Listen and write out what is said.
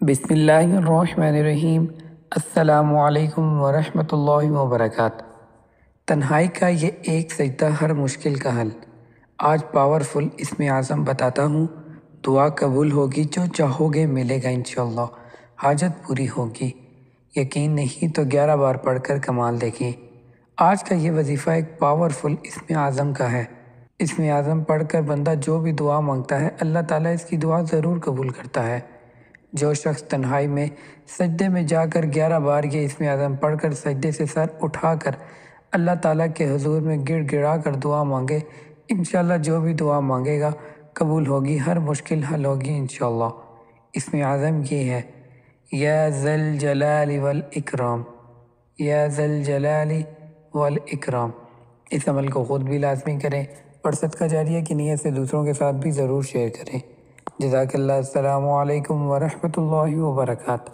بسم اللہ الرحمن الرحیم۔ السلام علیکم ورحمۃ اللہ وبرکاتہ۔ تنہائی کا یہ ایک سجدہ ہر مشکل کا حل۔ آج پاورفل اسم اعظم بتاتا ہوں، دعا قبول ہوگی، جو چاہو گے ملے گا انشاءاللہ، حاجت پوری ہوگی۔ یقین نہیں تو 11 بار پڑھ کر کمال دیکھیں۔ آج کا یہ وظیفہ ایک پاورفل اسم اعظم کا ہے۔ اسم اعظم پڑھ کر بندہ جو بھی دعا مانگتا ہے، اللہ تعالیٰ اس کی دعا ضرور قبول کرتا ہے۔ جو شخص تنہائی میں سجدے میں جا کر 11 بار یہ اسم اعظم پڑھ کر سجدے سے سر اٹھا کر اللہ تعالیٰ کے حضور میں گڑ گڑا کر دعا مانگے، انشاءاللہ جو بھی دعا مانگے گا قبول ہوگی، ہر مشکل حل ہوگی انشاءاللہ۔ اسم اعظم یہ ہے، یا ذا الجلال والاکرام، یا ذا الجلال والاکرام۔ اس عمل کو خود بھی لازمی کریں اور صدقہ جاریہ کی نیت سے دوسروں کے ساتھ بھی ضرور شیئر کریں۔ جزاک اللہ۔ السلام علیکم ورحمۃ اللہ وبرکاتہ۔